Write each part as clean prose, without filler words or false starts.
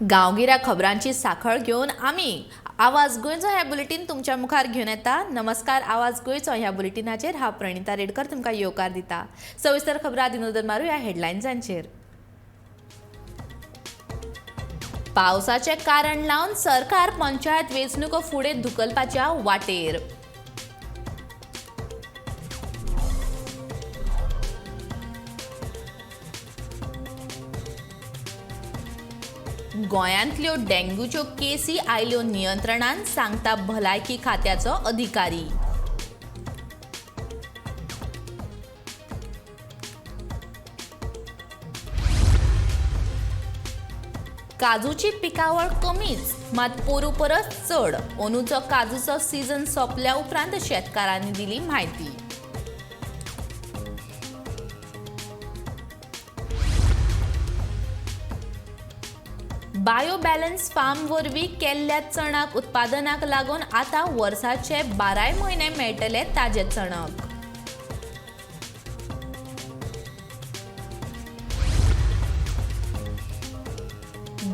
गांवगिऱ्या खबरांची साखळ घेऊन आम्ही आवाज गोयचो ह्या बुलेटिन तुमच्या मुखार घेऊन येता। नमस्कार, आवाज गोयचो ह्या बुलेटिनाचेर हांव प्रणिता रेडकर तुमकां येवकार दिता। सविस्तर खबरां दिनोदन मारूया हेडलायन्सांचेर। पावसाचे कारण लावन सरकार पंचायत वेंचणुको फुडें धुकलपाच्या वाटेर। गोंयांतल्यो डेंग्यूच्यो केसी आयल्यो नियंत्रणान, सांगता भलायकी खात्याचो अधिकारी। काजूची पिकावळ कमीच, मात पोरू परस चड। अंदूचो काजूचो सीझन सोंपल्या उपरांत शेतकारांनी दिली म्हायती। बायो बॅलन्स फार्म वरवीं केल्ल्या चणाक उत्पादनाक लागून आतां वर्साचे 12 म्हयने मेळटले ताजे चणक।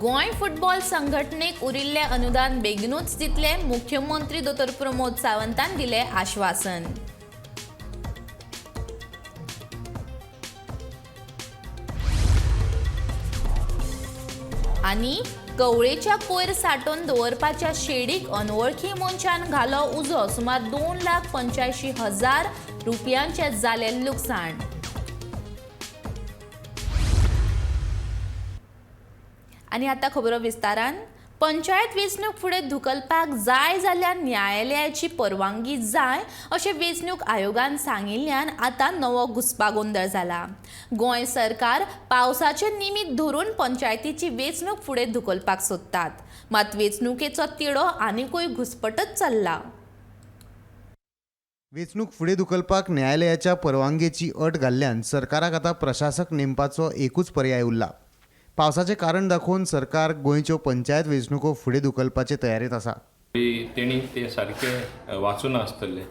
गोंय फुटबॉल संघटनेक उरिल्ले अनुदान बेगीनूच दितले, मुख्यमंत्री दोतोर प्रमोद सावंतान दिले आश्वासन। आनी कवळेच्या कोयर साठोवन दवरपाच्या शेडीक अनवळखी मनशान घालो उजो, सुमार 2,85,000 रुपयांचे जाले लुकसाण। आनी आतां खबरो विस्तारान। पंचायत वेंचणूक फुडें धुकलपाक जाय जाल्यार न्यायालयाची परवानगी जाय अशें वेंचणूक आयोगान सांगिल्ल्यान आतां नवो घुसपागोंदळ जाला। गोंय सरकार पावसाचे निमीत धरून पंचायतीची वेंचणूक फुडें धुकलपाक सोदतात, मात वेंचणुकेचो तिडो आनीकूय घुसपटत चल्ला। वेंचणूक फुडें धुकलपाक न्यायालयाच्या परवानगेची अट घाल्ल्यान सरकाराक आतां प्रशासक नेमपाचो एकूच पर्याय उरला। पावसाचे कारण दाखोवन सरकार गोंयच्यो पंचायत वेंचणुको फुडें धुकलपाचे तयारेत आसा। तेणी ते सारखे वाचून आसतले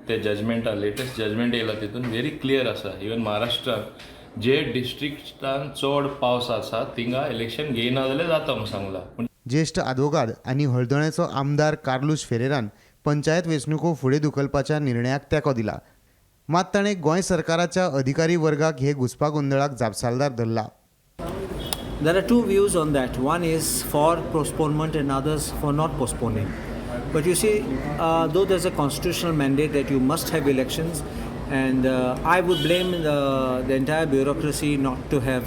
ते जजमेंटा, लेटेस्ट जजमेंट येयला तितून व्हेरी क्लियर आसा। इवन महाराष्ट्रात जे डिस्ट्रिक्टान चड पावस आसा थिंगा इलेक्शन घेयना जाल्यार जाता म्हणून सांगला। ज्येष्ठ आदवोगाद आनी हळदणेचो आमदार कार्लूस फेरेरान पंचायत वेंचणुको फुडें धुकलपाच्या निर्णयाक तेंको दिला, मात ताणें गोंय सरकाराच्या अधिकारी वर्गाक हे घुसपागोंदळाक जापसालदार धरला। There are two views on that. One is for postponement and others for not postponing. But you see, though there's a constitutional mandate that you must have elections, and I would blame the entire bureaucracy not to have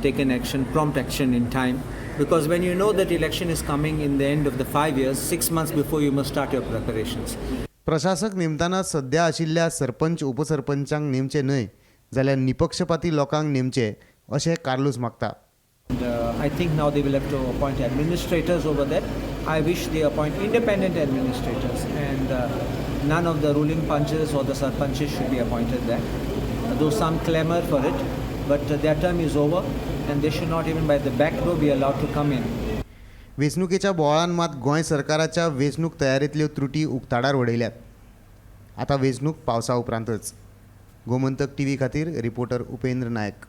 taken action, prompt action in time, because when you know that election is coming in the end of the 5 years, 6 months before you must start your preparations. प्रशासक नेमताना सध्या आशिल्ल्या सरपंच उपसरपंचांक नेमचे न्हय जाल्यार निपक्षपाती लोकांक नेमचे अशें कार्लूस मागता। I think now they will have to appoint administrators over there. I wish they appoint independent administrators, and none of the ruling punches or the sarpanches should be appointed there. Though some clamour for it, but their term is over and they should not even by the back door be allowed to come in. वेंचणुकेच्या बोवाळान मात गोंय सरकाराच्या वेंचणूक तयारेंतल्यो त्रुटी उक्ताडार उडयल्यात। आतां वेंचणूक पावसा उपरांतच। Gomantak TV खातीर रिपोर्टर उपेंद्र नायक।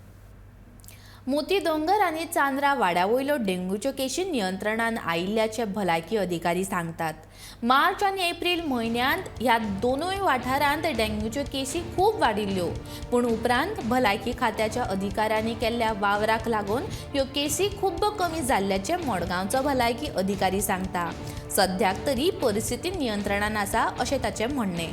मोती दोंगर आनी चांद्रा वाड्यावयल्यो डेंग्यूच्यो केशी नियंत्रणान आयिल्ल्याचे भलायकी अधिकारी सांगतात। मार्च आनी एप्रील म्हयन्यांत ह्या दोनूय वाठारांत डेंग्यूच्यो केसी खूब वाडिल्ल्यो, पूण उपरांत भलायकी खात्याच्या अधिकाऱ्यांनी केल्ल्या वावराक लागून ह्यो केसी खूब कमी जाल्ल्याचे मडगांवचो भलायकी अधिकारी सांगता। सद्याक तरी परिस्थिती नियंत्रणान आसा अशें ताचें म्हणणें।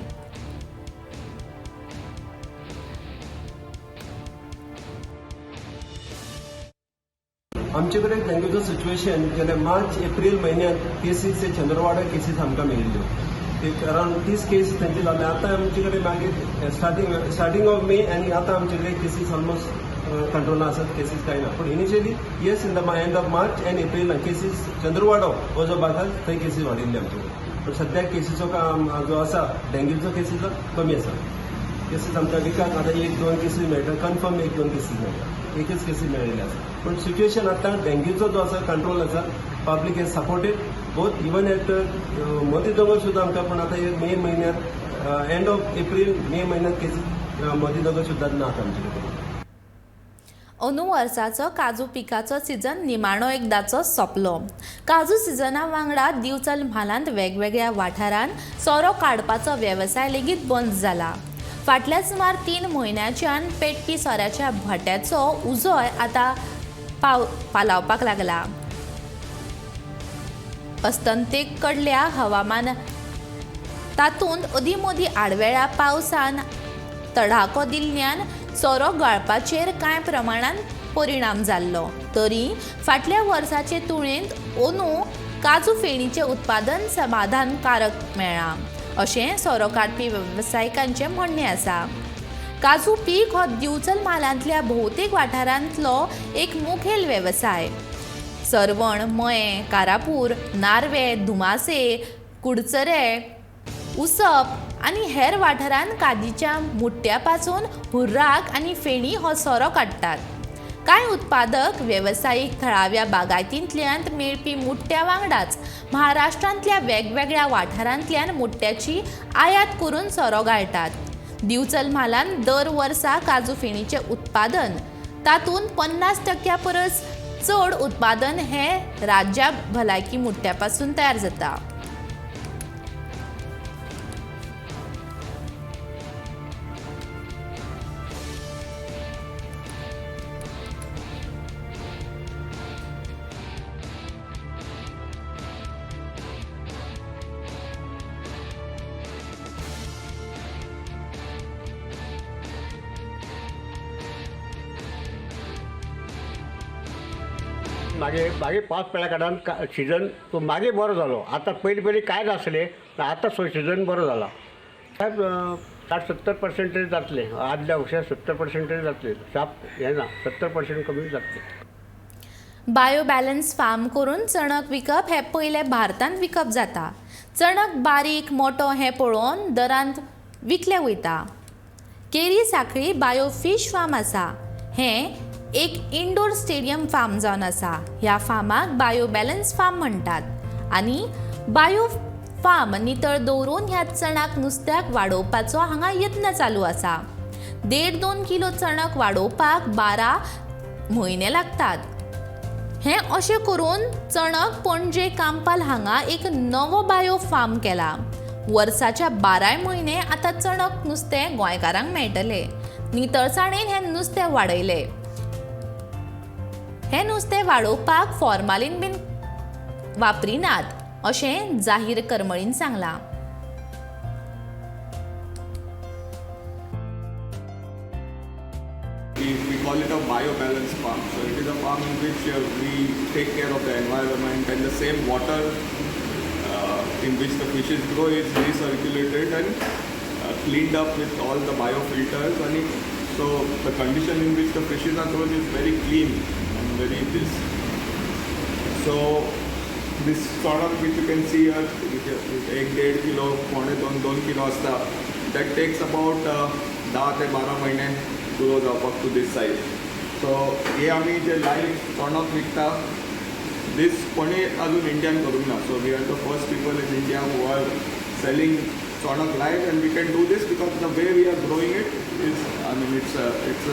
आमचे कडेन डेंग्यूचो सिच्युएशन गेल्या मार्च एप्रील म्हयन्यांत केसीस चंद्रवाडा केसीस आमकां मेळिल्ल्यो, एक अरावंड 30 केस तांचे जाले। आतां आमचे कडेन मागीर स्टार्टींग ऑफ मे आनी आतां आमचे कडेन केसीस ऑलमोस्ट कंट्रोला आसात, केसीस कांय ना। पूण initially yes in the end of March and April केसीस चंद्रवाडो हो जो भाग आसा थंय केसीस वाडिल्ले आमचे कडेन। पूण सद्याक केसीचो जो आसा डेंग्यूचो केसीचो कमी आसा। केसीस आमकां विकाक आतां 1-2 केसीस मेळटा, कन्फर्म 1-2 केसीस मेळटा, एकच केसी मेळिल्ले आसा। पूण सिच्युएशन आतां डेंग्यूचो जो आसा कंट्रोल आसा, public hedge supported both even at Modi दोंगर सुद्दां आमकां। पूण आतां मे म्हयन्यांत एंड ऑफ एप्रील मे म्हयन्यांत केसीस मोदी दोंगर सुद्दां ना आमचे कडेन। अंदू वर्साचो काजू पिकाचो सिजन निमाणो एकदाचो सोंपलो. काजू सिजना वांगडा दिवचल म्हालांत वेगवेगळ्या वाठारांत सोरो काडपाचो वेवसाय लेगीत बंद जाला. फाटल्या सुमार 3 म्हयन्याच्यान पेटपी सोऱ्याच्या भाट्याचो उजोय आतां पालावपाक लागला. अस्तंतेक कडल्या हवामान तातूंत अदीमदीं आडवेळ्या पावसान तडाखो दिल्ल्यान सोरो गाळपाचेर कांय प्रमाणांत परिणाम जाल्लो. तरी फाटल्या वर्साचे तुळेंत अंदू काजू फेणीचें उत्पादन समाधानकारक मेळ्ळां अशें सोरो काडपी वेवसायिकांचें म्हणणें आसा. काजू पीक हो दिवचल म्हालांतल्या भोवतेक वाठारांतलो एक मुखेल वेवसाय. सरवण, मये, कारापूर, नार्वे, धुमासे, कुडचरे, उसप आनी हेर वाठारांत काजीच्या मुट्ट्या पासून हुर्राक आनी फेणी हो सोरो काडटात. कांय उत्पादक वेवसायीक थळाव्या बागायतींतल्यान मेळपी मुट्ट्या वांगडाच महाराष्ट्रांतल्या वेगवेगळ्या वाठारांतल्यान मुट्ट्याची आयात करून सोरो घालतात. दिवचल म्हालांत दर वर्सा काजू फेणीचें उत्पादन तातूंत 50% परस चड उत्पादन हें राज्या भलायकी मुट्ट्या पासून तयार जाता. मागे पावस पडल्या कारणान सिजन तो मागे बरो जालो. आतां पयलीं काय नासलें, आतां सिजन बरो जाला. 60-70% जातले. आदल्या वर्सा 70% जातले. हें ना, 70% कमी जातले. बायो बॅलन्स फार्म करून चणक विकप हें पयलें भारतांत विकप जाता. चणक बारीक मोठो हें पळोवन दरांत विकलें वयता. Keri Sankhali bio fish farm आसा. हें एक इंडोर स्टेडियम फार्म जावन आसा. ह्या फार्माक बायो बॅलन्स फार्म म्हणटात. आनी बायो फार्म नितळ दवरून ह्या चणाक नुस्त्याक वाडोवपाचो हांगा यत्न चालू आसा. 1.5-2 किलो चणक वाडोवपाक 12 म्हयने लागतात. हें अशें करून चणक पणजे कांपाल हांगा एक नवो बायो फार्म केला. वर्साच्या 12 म्हयने आतां चणक नुस्तें गोंयकारांक मेळटलें. नितळसाणेन हें नुस्तें वाडयलें. हें नुस्तें वाडोवपाक फॉर्मालीन बीन वापरिनात अशें जाहीर करमळीन सांगलां. We call it a biobalance farm. So it is a farm in which we take care of the environment, and the same water in which the fishes grow is recirculated and cleaned up with all the biofilters. And so the condition in which the fishes are grown is very clean and very this. So this sort of which you can see here, 1.5 kilo, 2 kilo असता, that takes about 10 ते 12 महिने grow जावपाक to this size. So हे आमी जे live चणक विकता, दीस कोणी अजून इंडियान करूंक ना. So we are the first people in India who are selling चणक live, and we can do this because the way we are growing it is, I mean, it's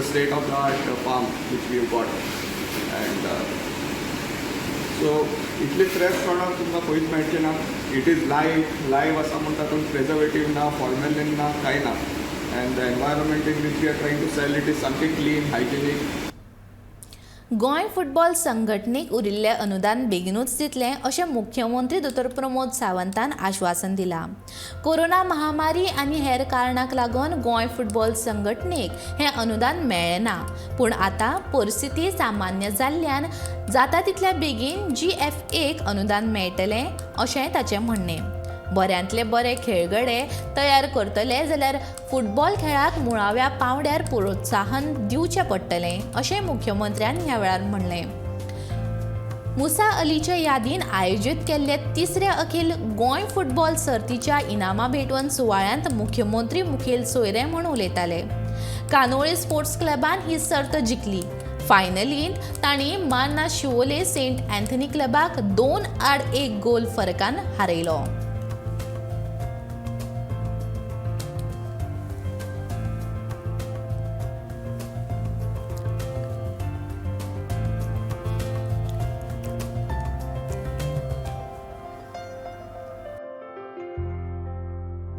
a state of the art farm which we have got. And so इतली fresh चणक तुमकां खंयच मेळची ना. It is live आसा म्हण तातूंत प्रिजर्वेटीव ना, फॉर्मेलिन ना, कांय ना. And the environment in which we are trying to sell it is something clean, hygienic. Goa football संघटनेक उरिल्लें अनुदान बेगीनूच दितलें अशें मुख्यमंत्री दोतोर प्रमोद सावंतान आश्वासन दिलां. कोरोना महामारी आनी हेर कारणाक लागून गोंय फुटबॉल संघटनेक हें अनुदान मेळ्ळें ना. पूण आतां परिस्थिती सामान्य जाल्ल्यान जाता तितल्या बेगीन GFAक अनुदान मेळटलें अशें ताचें म्हणणें. बऱ्यांतले बरे खेळगडे तयार करतले जाल्यार फुटबॉल खेळाक मुळाव्या पांवड्यार प्रोत्साहन दिवचें पडटलें अशें मुख्यमंत्र्यान ह्या वेळार म्हणलें. मुसा अलीचे यादीन आयोजीत केल्ले 3रे अखील गोंय फुटबॉल सर्तीच्या इनामां भेटवण सुवाळ्यांत मुख्यमंत्री मुखेल सोयरे म्हूण उलयताले. कानोळे स्पोर्ट्स क्लबान ही सर्त जिखली. फायनलींत तांणी मान्ना शिवोले सेंट अँथनी क्लबाक 2-1 गोल फरकान हारयलो.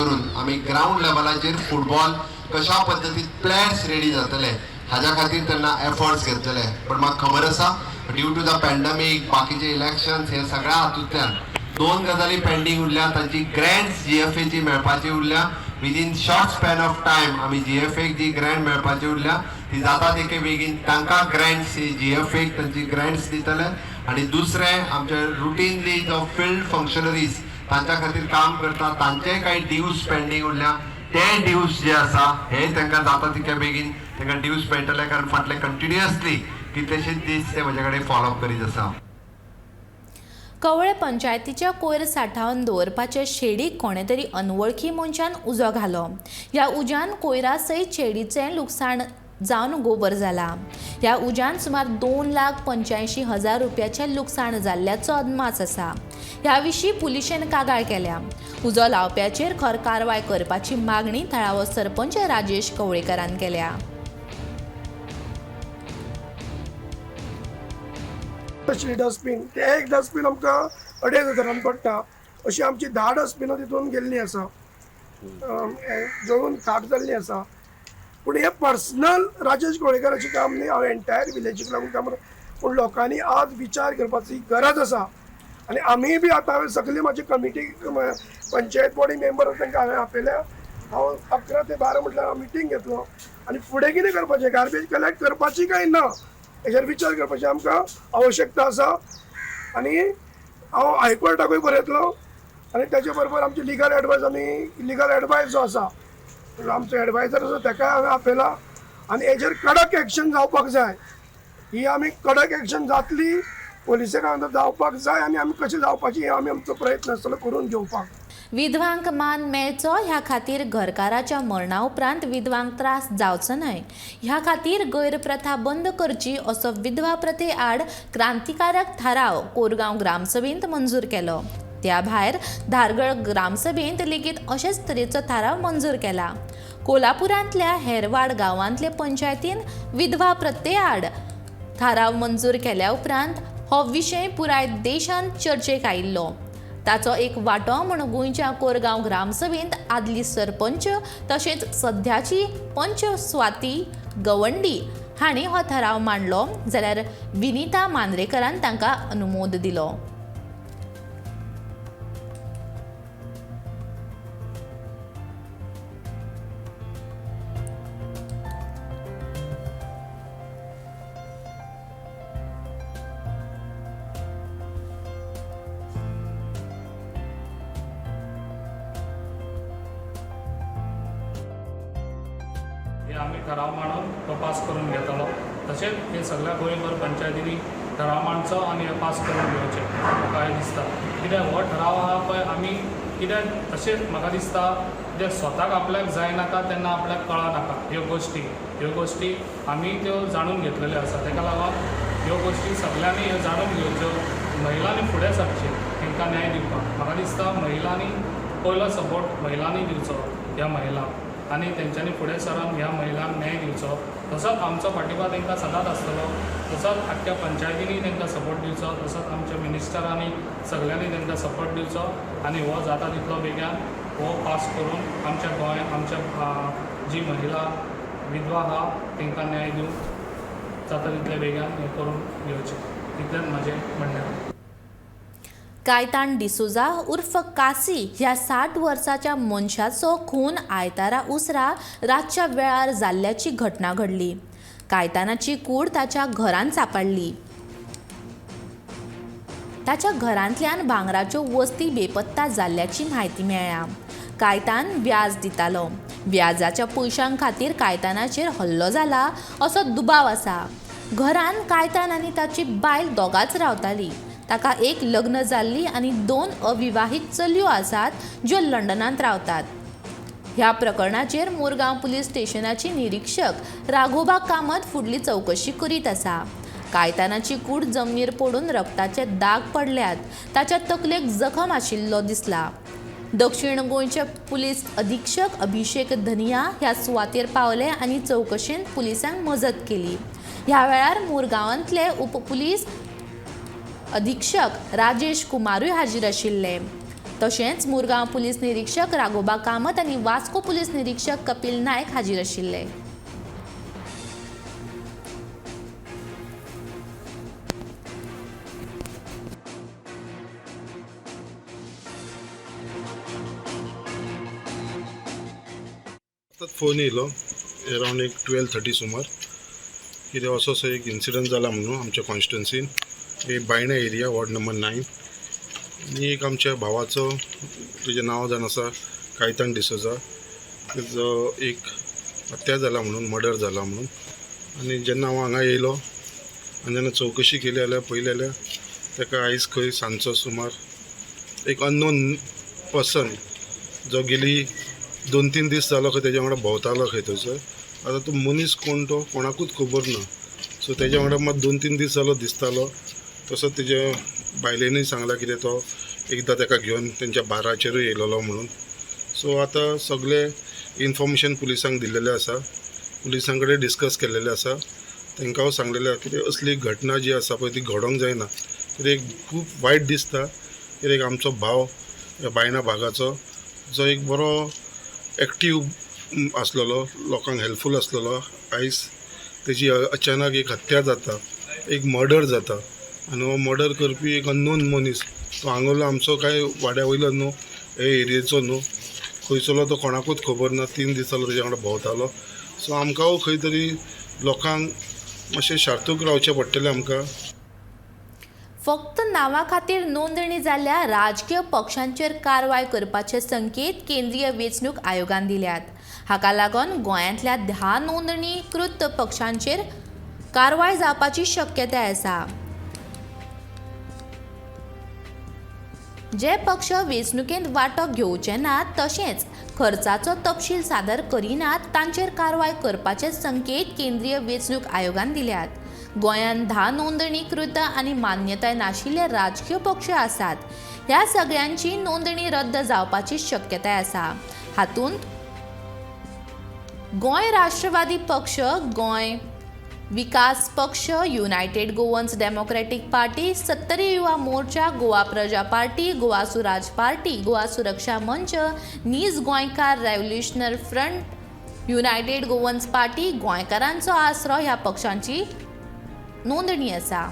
करून आमी ग्राउंड लेवलाचेर फुटबॉल कशा पद्दतीन प्लेयर्स रेडी जातले हाज्या खातीर तेन्ना एफर्ट्स घेतले. पण म्हाका खबर आसा ड्यू टू द पॅन्डेमीक बाकीचे इलेक्शन्स हे सगळ्या हातूंतल्यान 2 गजाली पेंडींग उरल्या. तांची ग्रँड्स GFAची मेळपाची उरल्या. Within short span of time आमी GFAक जी ग्रँड मेळपाची उरल्या ती जाता तितके बेगीन तांकां ग्रँड्स GFAक तांची ग्रँड्स दितले. आनी दुसरें आमचे रुटीनली जो फिल्ड फंक्शनरीज तांच्या खातीर काम करता तांचे काही ड्यूज पेंडींग उरल्या. ते ड्यूज जे आसा हे तांकां जाता तितके बेगीन तांकां ड्यूज मेळटले कारण फाटले कंटिन्युअसली कितलेशेच दीस ते म्हजे कडेन फॉलोअप करीत आसा. कवळे पंचायतीच्या कोयर सांठोवन दवरपाचे शेडीक कोणे तरी अनवळखी मनशान उजो घालो. ह्या उज्यान कोयरा सयत शेडीचें लुकसाण जावन गोबर जाला. ह्या उज्यान सुमार 2,85,000 रुपयाचें लुकसाण जाल्ल्याचो अदमास आसा. ह्या विशीं पुलिशेन कागाळ केल्या. उजो लावप्याचेर खर कारवाय करपाची मागणी थळावो सरपंच राजेश कवळेकरान केल्या. डस्टबीन ते एक डस्टबीन आमकां 2,500 पडटा. अशी आमची 10 डस्टबिनां तितून गेल्ली आसा, जळून खाट जाल्ली आसा. पूण हे पर्सनल राजेश कवळेकराचें काम न्ही, हांव एंटायर विलेजीक लागून काम करता. पूण लोकांनी आज विचार करपाची गरज आसा. आनी आमी बी आतां सगळी म्हाजी कमिटी पंचायत बॉडी मेंबर तांकां हांवें आपयल्या. हांव 11 ते 12 म्हटल्यार हांव मिटींग घेतलो आनी फुडें कितें करपाचें, गार्बेज कलेक्ट करपाची काय ना हेचेर विचार करपाची आमकां आवश्यकता आसा. आनी हांव हायकोर्टाकूय बरयतलो आनी तेचे बरोबर आमची लिगल एडवायस जो आसा आमचो एडवायजर आसा ताका हांवें आपयला. आनी हेचेर कडक एक्शन जावपाक जाय. ही आमी कडक एक्शन जातली पोलिसे कांय जावपाक जाय आनी आमी कशी जावपाची हे आमी आमचो प्रयत्न आसतलो करून घेवपाक. विधवांक मान मेळचो ह्या खातीर घरकाराच्या मरणा उपरांत विधवांक त्रास जावचो न्हय ह्या खातीर गैरप्रथा बंद करची असो विधवा प्रथे आड क्रांतिकारक थाराव कोरगांव ग्रामसभेंत मंजूर केलो. त्या भायर धारगळ ग्रामसभेंत लेगीत अशेच तरेचो थाराव मंजूर केला. कोल्हापुरांतल्या हेरवाड गांवांतले पंचायतीन विधवा प्रथे आड थाराव मंजूर केल्या उपरांत हो विशय पुराय देशांत चर्चेक आयिल्लो. ताचो एक वांटो म्हूण गोंयच्या कोरगांव ग्रामसभेंत आदली सरपंच तशेंच सध्याची पंच स्वाती गवंडी हांणी हो थाराव मांडलो जाल्यार विनिता मांद्रेकरान तांकां अनुमोद दिलो. हे आम्ही ठराव मांडून तो पास करून घेतलो. तशेंच हे सगळ्या गोंयभर पंचायतींनी ठराव मांडचो आनी हे पास करून घेवचे म्हाका दिसता. कित्याक हो ठराव आहा पळय आमी कित्याक तशेंच म्हाका दिसता जे स्वताक आपल्याक जायनाका तेन्ना आपल्याक कळनाका ह्यो गोश्टी आमी त्यो जाणून घेतलेल्यो आसा. ताका लागून ह्यो गोश्टी सगळ्यांनी हे जाणून घेवच्यो. महिलांनी फुडें सरचें तांकां न्याय दिवपाक. म्हाका दिसता महिलांनी पयलो सपोर्ट महिलांनी दिवचो ह्या महिलांक आनी तेंच्यांनी फुडें सरून ह्या महिलांक न्याय दिवचो. तसोच आमचो फाटीबा तांकां सदांच आसतलो. तसोच आख्ख्या पंचायतींनी तांकां सपोर्ट दिवचो. तसोच आमच्या मिनिस्टरांनी सगळ्यांनी तांकां सपोर्ट दिवचो आनी हो जाता तितलो बेगीन हो पास करून आमच्या गोंयांत आमच्या जी महिला विधवा आहा तांकां न्याय दिवंक जाता तितले बेगीन हें करून घेवचें इतलेंच म्हाजें म्हणणें आसा. कायतान डिसोजा उर्फ कासी ह्या 60 वर्साच्या मनशाचो खून आयतारा उसरा रातच्या वेळार जाल्ल्याची घटना घडली. कायतानाची कूड ताच्या घरांत सापडली. ताच्या घरांतल्यान भांगराच्यो वस्ती बेपत्ता जाल्ल्याची म्हायती मेळ्ळ्या. कायतान व्याज दितालो. व्याजाच्या पयशां खातीर कायतानाचेर हल्लो जाला असो दुबाव आसा. घरान कायतान आनी ताची बायल दोगांच रावताली. ताका एक लग्न जाल्ली आनी 2 अविवाहीत चलयो आसात ज्यो लंडनांत रावतात. ह्या प्रकरणाचेर मोरगांव पुलीस स्टेशनाची निरीक्षक राघोबा कामत फुडली चवकशी करीत आसा. कायतानाची कूड जमनीर पडून रक्ताचे दाग पडल्यात. ताच्या तकलेक जखम आशिल्लो दिसला. दक्षिण गोंयचे पुलीस अधीक्षक अभिषेक धनिया ह्या सुवातेर पावले आनी चवकशेंत पुलिसांक मजत केली. ह्या वेळार मोरगांवांतले उपपुलीस अधीक्षक राजेश कुमारूय हाजीर आशिल्ले. तशेंच मुरगांव पुलीस निरीक्षक राघोबा कामत आनी वास्को पुलीस निरीक्षक कपिल नायक हाजीर आशिल्ले. फोन येयलो अरावंड एक 12:30 सुमार कितें असो एक इन्सिडंट जाला म्हणून आमच्या कॉन्स्टिट्युन्सीन एक बायणा एरिया वॉर्ड नंबर 9 आनी एक आमच्या भावाचो तुजें नांव जावन आसा कायतान डिसोजा तेजो एक हत्या जाला म्हणून मर्डर जाला म्हणून. आनी जेन्ना हांव हांगा येयलो आनी जेन्ना चवकशी केली जाल्यार पयली जाल्यार ताका आयज खंय सांजचो सुमार एक अननोन पर्सन जो गेली 2-3 दीस जालो खंय तेज्या वांगडा भोंवतालो खंय थंयसर. आतां तो मनीस कोण तो कोणाकूच खबर ना. सो तेज्या वांगडा मात 2-3 दीस जालो दिसतालो. तसोच तेज्या बायलेनूय सांगला कितें तो एकदां ताका घेवन तेंच्या बाराचेरूय येयलोलो म्हणून. सो आतां सगळे इन्फॉर्मेशन पुलिसांक दिल्लेलें आसा. पुलिसां कडेन डिस्कस केल्लेलें आसा. तांकां सांगलेलें आसा कितें असली घटना जी आसा पळय ती घडोवंक जायना. कित्याक खूब वायट दिसता. कित्याक आमचो भाव बायणा भागाचो जो एक बरो एक्टीव आसलेलो लोकांक हेल्पफूल आसलेलो आयज तेजी अचानक एक हत्या जाता एक मर्डर जाता आनी हो मर्डर करपी एक अननोन मनीस तो हांगलो आमचो काय वाड्या वयलो न्हू हे एरियेचो न्हू खंयचो तो कोणाकूच खबर ना 3 दीस जालो तेज्या वांगडा भोंवतालो. सो आमकां खंय तरी लोकांक मातशें शार्तूक रावचें पडटलें आमकां. फक्त नांवा खातीर नोंदणी जाल्ल्या राजकीय पक्षांचेर कारवाय करपाचे संकेत केंद्रीय वेंचणूक आयोगान दिल्यात. हाका लागून गोंयांतल्या 10 नोंदणीकृत पक्षांचेर कारवाय जावपाची शक्यताय आसा. जे पक्ष वेंचणुकेंत वांटो घेवचे नात तशेंच खर्चाचो तपशील सादर करिनात तांचेर कारवाय करपाचे संकेत केंद्रीय वेंचणूक आयोगान दिल्यात. गोंयांत 10 नोंदणीकृत आनी मान्यताय नाशिल्ले राजकीय पक्ष आसात. ह्या सगळ्यांची नोंदणी रद्द जावपाची शक्यताय आसा. हातूंत गोंय राष्ट्रवादी पक्ष, गोंय विकास पक्ष, युनायटेड गोवन्स डेमोक्रेटीक पार्टी, सत्तरी युवा मोर्चा, गोवा प्रजा पार्टी, गोवा सुराज पार्टी, गोवा सुरक्षा मंच, नीज गोंयकार revolutionary front, United Goans party, गोंयकारांचो आसरो ह्या पक्षांची नोंदणी आसा.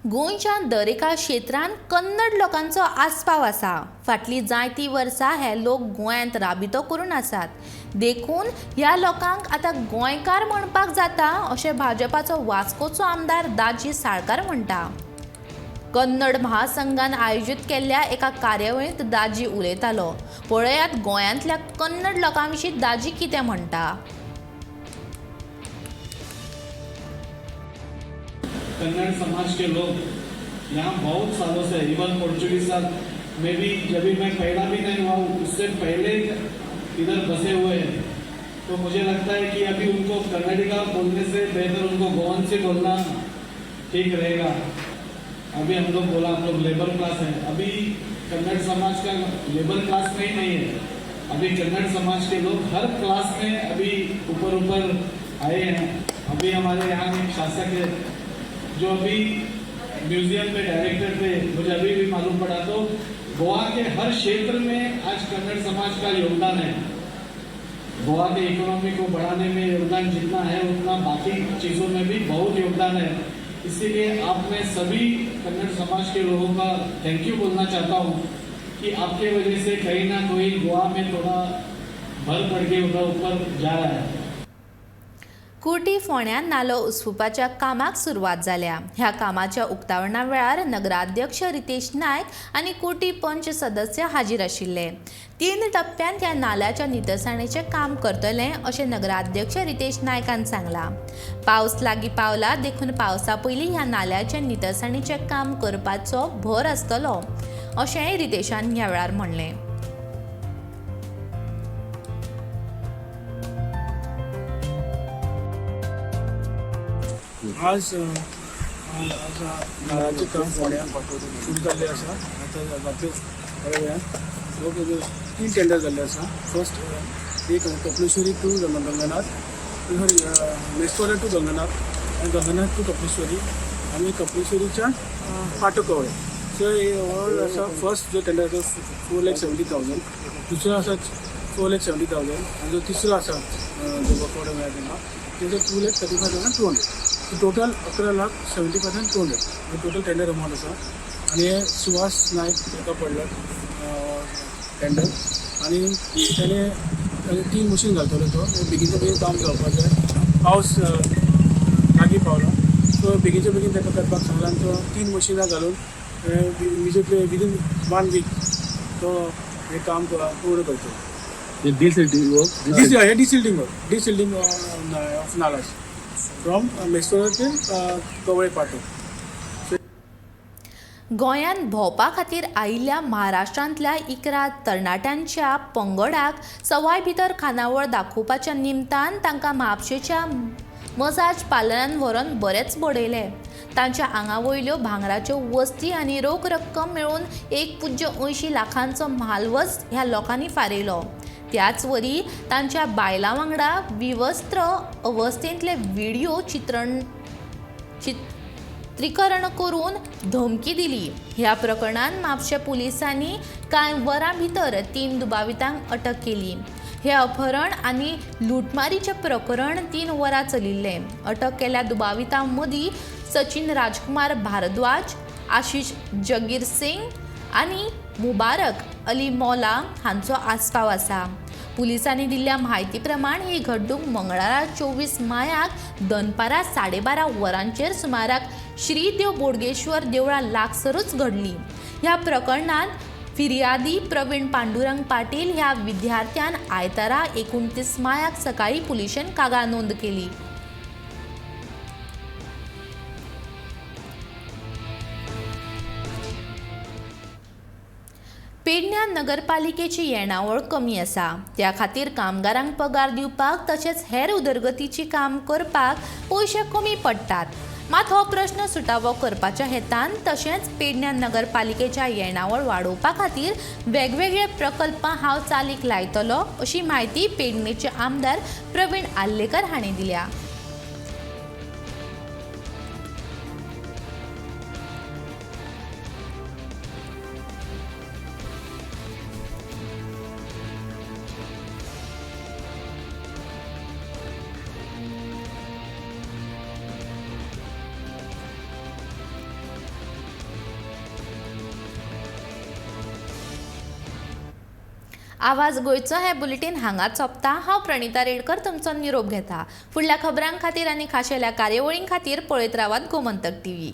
गोंयच्या दरेका क्षेत्रांत कन्नड लोकांचो आस्पाव आसा. फाटलीं जायतीं वर्सां हे लोक गोंयांत राबितो करून आसात. देखून ह्या लोकांक आतां गोंयकार म्हणपाक जाता अशें भाजपाचो वास्कोचो आमदार दाजी साळकार म्हणटा. कन्नड महासंघान आयोजीत केल्ल्या एका कार्यावळींत दाजी उलयतालो. पळयात गोंयांतल्या कन्नड लोकां विशीं दाजी कितें म्हणटा. कन्नड़ समाज के लोग यहाँ बहुत सालों से इवन पोर्चुगीज में भी जब भी मैं पैदा भी नहीं हुआ उससे पहले इधर बसे हुए हैं. तो मुझे लगता है कि अभी उनको कन्नड़ी का बोलने से बेहतर उनको गोवन से बोलना ठीक रहेगा. अभी हम लोग बोला हम लोग लेबर क्लास है. अभी कन्नड़ समाज का लेबर क्लास में ही नहीं है. अभी कन्नड़ समाज के लोग हर क्लास में अभी ऊपर आए हैं. अभी हमारे यहाँ एक शासक है जो अभी म्यूजियम में डायरेक्टर थे. मुझे अभी भी मालूम पड़ा तो गोवा के हर क्षेत्र में आज कन्नड़ समाज का योगदान है. गोवा के इकोनॉमी को बढ़ाने में योगदान जितना है उतना बाकी चीज़ों में भी बहुत योगदान है. इसीलिए आप मैं सभी कन्नड़ समाज के लोगों का थैंक यू बोलना चाहता हूँ कि आपके वजह से कहीं ना कहीं गोवा में थोड़ा भर पड़ के ऊपर जा रहा है. कुर्टी फोंड्यान नालो उसपुपाच्या कामाक सुरवात जाल्या. ह्या कामाच्या उक्तावणा वेळार नगराध्यक्ष रितेश नायक आनी कुर्टी पंच सदस्य हाजीर आशिल्ले. 3 टप्प्यांत ह्या नाल्याच्या नितळसाणीचें काम करतले अशें नगराध्यक्ष रितेश नायकान सांगला. पावस लागीं पावला देखून पावसा पयलीं ह्या नाल्याचें नितळसाणीचें काम करपाचो भर आसतलो अशेंय रितेशान ह्या वेळार म्हणलें. आज नाल्याचें काम फोंड्यां सुरू जाल्लें आसा. आतां रात्री थोड्या वेळान 3 टेंडर जाल्ले आसा. फर्स्ट एक कपलेश्वरी टू गंगनाथ, मेस्तोरा टू गंगनाथ आनी गंगनाथ टू कपलेश्वरी आनी कपलेश्वरीच्या पाटकवळे. सो ओवरऑल आसा. फर्स्ट जो टेंडर आसा 4,70,000, दुसरो आसा 4,70,000 आनी जो तिसरो आसा जो बकवाडो मेळ्ळा तेंकां तेजो 2,35,200. टोटल 11,70,200 टोटल टेंडर अमावंट आसा. आनी हे सुहास नायक ताका पडला टेंडर आनी ताणें 3 मशीन घालतलो तो. बेगीनच्या बेगीन काम जावपाक जाय. पावस लागीं पावला सो बेगीनच्या बेगीन ताका करपाक सांगला आनी तो 3 मशिनां घालून इमिजिएटली विदीन 1 वीक तो हे काम पूर्ण करतलो. डिसिल्डिंग ऑफ नालास फ्रॉम मेस्तोरा ते कवळे पाटो. गोंयांत भोंवपा खातीर आयिल्ल्या महाराष्ट्रांतल्या 11 तरणाट्यांच्या पंगडाक सवाय भितर खानावळ दाखोवपाच्या निमतान तांकां म्हापशेच्या मसाज पार्लरांत व्हरून बरेंच बडयले. तांच्या आंगा वयल्यो भांगराच्यो वस्ती आनी रोख रक्कम मेळून 1.80 लाखांचो म्हालवज ह्या लोकांनी फारयलो. त्याच वरी तांच्या बायलां वांगडा विवस्त्र अवस्थेंतले व्हिडिओ चित्रीकरण करून धमकी दिली. ह्या प्रकरणांत म्हापशे पुलिसांनी कांय वरां भितर 3 दुबावितांक अटक केली. हे अपहरण आनी लुटमारीचें प्रकरण 3 वरां चलिल्लें. अटक केल्ल्या दुबावितां मदीं सचिन राजकुमार भारद्वाज, आशिश जगीर सिंग आनी मुबारक अली मौला हांचो आस्पाव आसा. पुलिसांनी दिल्ल्या म्हायती प्रमाण ही घडणूक मंगळारा 24 मायाक दनपारां 12:30 वरांचेर सुमाराक श्री देव बोडगेश्वर देवळा लागसरूच घडली. ह्या प्रकरणांत फिर्यादी प्रवीण पांडुरंग पाटील ह्या विद्यार्थ्यान आयतारा 29 मायाक सकाळी पुलिशेन कागाळ नोंद केली. पेडण्यां नगरपालिकेची येणावळ कमी आसा. त्या खातीर कामगारांक पगार दिवपाक तशेंच हेर उदरगतीची काम करपाक पयशे कमी पडटात. मात हो प्रश्न सुटावो करपाच्या हेतान तशेंच पेडण्यां नगरपालिकेच्या येणावळ वाडोवपा खातीर वेगवेगळे प्रकल्प हांव चालीक लायतलो अशी म्हायती पेडणेचे आमदार प्रवीण आल्लेकर हांणी दिल्या. आवाज गोंयचो हे बुलेटिन हांगाच सोंपता. हांव प्रणिता रेडकर तुमचो निरोप घेता. फुडल्या खबरां खातीर आनी खाशेल्या कार्यावळीं खातीर पळयत रावात गोमंतक TV.